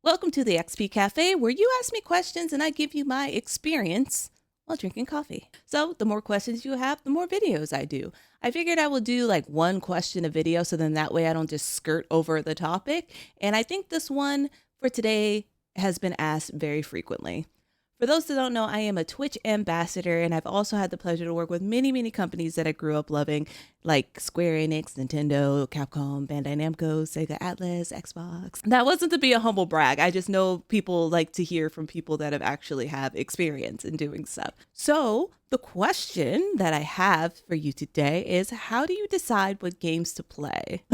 Welcome to the EXP Cafe, where you ask me questions and I give you my experience while drinking coffee. So the more questions you have, the more videos I do. I figured I will do like one question a video, so then that way I don't just skirt over the topic. And I think this one for today has been asked very frequently. For those that don't know, I am a Twitch ambassador, and I've also had the pleasure to work with many companies that I grew up loving, like Square Enix, Nintendo, Capcom, Bandai Namco, Sega Atlas, Xbox. That wasn't to be a humble brag. I just know people like to hear from people that have actually have experience in doing stuff. So the question that I have for you today is, how do you decide what games to play?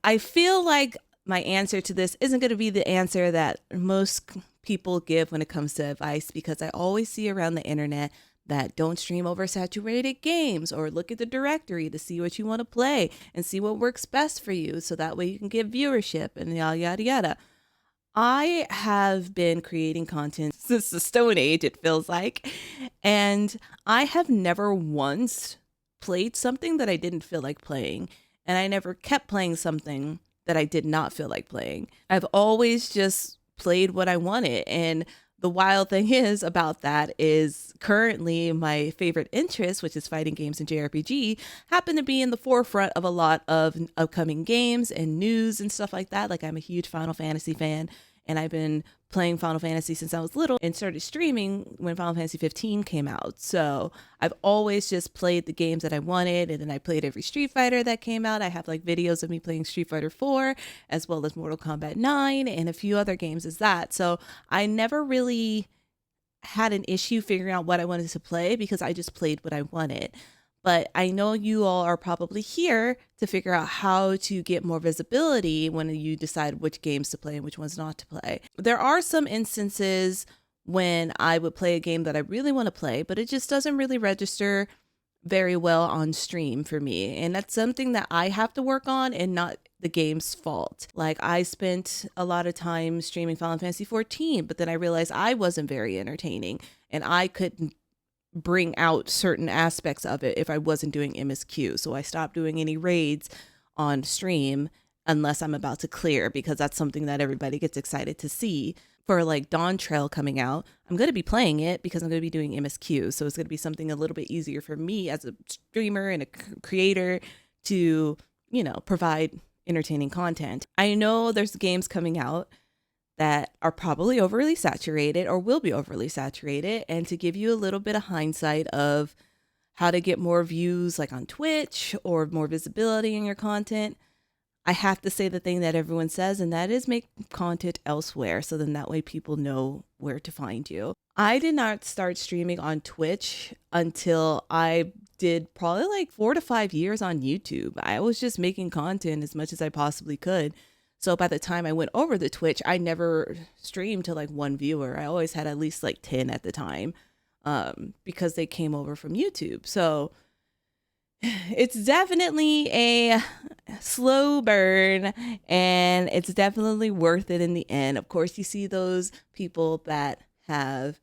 I feel like my answer to this isn't going to be the answer that most people give when it comes to advice, because I always see around the internet that don't stream oversaturated games, or look at the directory to see what you want to play and see what works best for you, so that way you can get viewership and yada yada yada. I have been creating content since the Stone Age, it feels like, and I have never once played something that I didn't feel like playing, and I never kept playing something that I did not feel like playing. I've always just played what I wanted. And the wild thing is about that is currently my favorite interest, which is fighting games and JRPG, happen to be in the forefront of a lot of upcoming games and news and stuff like that. Like, I'm a huge Final Fantasy fan, and I've been playing Final Fantasy since I was little and started streaming when Final Fantasy 15 came out. So I've always just played the games that I wanted, and then I played every Street Fighter that came out. I have like videos of me playing Street Fighter 4 as well as Mortal Kombat 9 and a few other games as that. So I never really had an issue figuring out what I wanted to play, because I just played what I wanted. But I know you all are probably here to figure out how to get more visibility when you decide which games to play and which ones not to play. There are some instances when I would play a game that I really want to play, but it just doesn't really register very well on stream for me. And that's something that I have to work on, and not the game's fault. Like, I spent a lot of time streaming Final Fantasy 14, but then I realized I wasn't very entertaining, and I couldn't bring out certain aspects of it if I wasn't doing MSQ. So I stopped doing any raids on stream unless I'm about to clear, because that's something that everybody gets excited to see. For like Dawn Trail coming out, I'm going to be playing it because I'm going to be doing MSQ. So it's going to be something a little bit easier for me as a streamer and a creator to, provide entertaining content. I know there's games coming out that are probably overly saturated or will be overly saturated. And to give you a little bit of hindsight of how to get more views, like on Twitch, or more visibility in your content, I have to say the thing that everyone says, and that is make content elsewhere, so then that way people know where to find you. I did not start streaming on Twitch until I did probably like 4 to 5 years on YouTube. I was just making content as much as I possibly could. So by the time I went over to Twitch, I never streamed to like one viewer. I always had at least like 10 at the time, because they came over from YouTube. So it's definitely a slow burn, and it's definitely worth it in the end. Of course, you see those people that have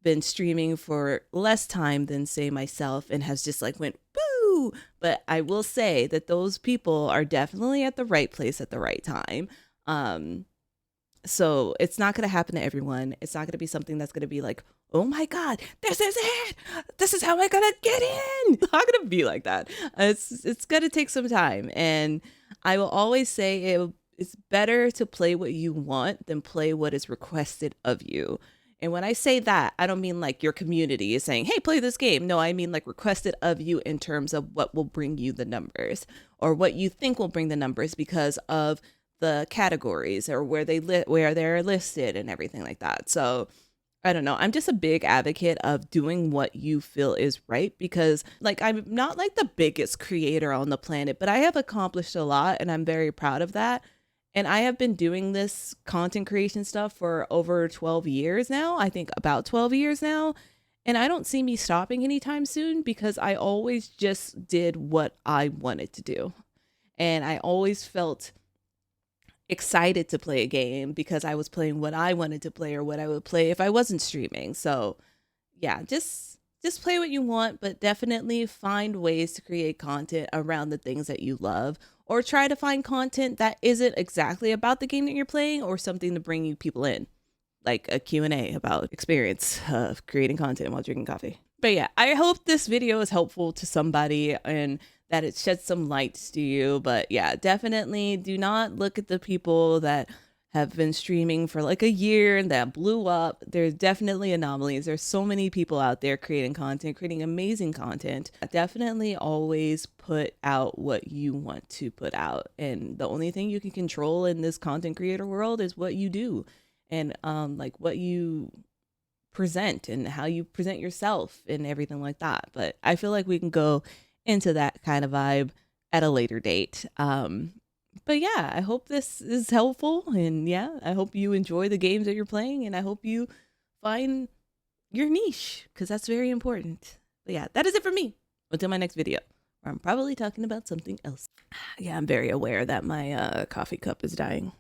been streaming for less time than, say, myself, and has just like went boo. But I will say that those people are definitely at the right place at the right time. So it's not going to happen to everyone. It's not going to be something that's going to be like, oh my God, this is it. This is how I'm going to get in. It's not going to be like that. It's going to take some time. And I will always say it's better to play what you want than play what is requested of you. And when I say that, I don't mean like your community is saying, hey, play this game. No, I mean like requested of you in terms of what will bring you the numbers, or what you think will bring the numbers because of the categories, or where they're listed and everything like that. So I don't know. I'm just a big advocate of doing what you feel is right, because like, I'm not like the biggest creator on the planet, but I have accomplished a lot, and I'm very proud of that. And I have been doing this content creation stuff for over 12 years now. I think about 12 years now. And I don't see me stopping anytime soon, because I always just did what I wanted to do. And I always felt excited to play a game because I was playing what I wanted to play, or what I would play if I wasn't streaming. So yeah, just play what you want, but definitely find ways to create content around the things that you love, or try to find content that isn't exactly about the game that you're playing or something to bring you people in, like a Q&A about experience of creating content while drinking coffee. But yeah, I hope this video is helpful to somebody and that it sheds some lights to you. But yeah, definitely do not look at the people that have been streaming for like a year and that blew up. There's definitely anomalies. There's so many people out there creating content, creating amazing content. Definitely always put out what you want to put out. And the only thing you can control in this content creator world is what you do and like what you present and how you present yourself and everything like that. But I feel like we can go into that kind of vibe at a later date. But yeah, I hope this is helpful, and yeah, I hope you enjoy the games that you're playing, and I hope you find your niche, because that's very important. But yeah, that is it for me. Until my next video, where I'm probably talking about something else. Yeah, I'm very aware that my coffee cup is dying.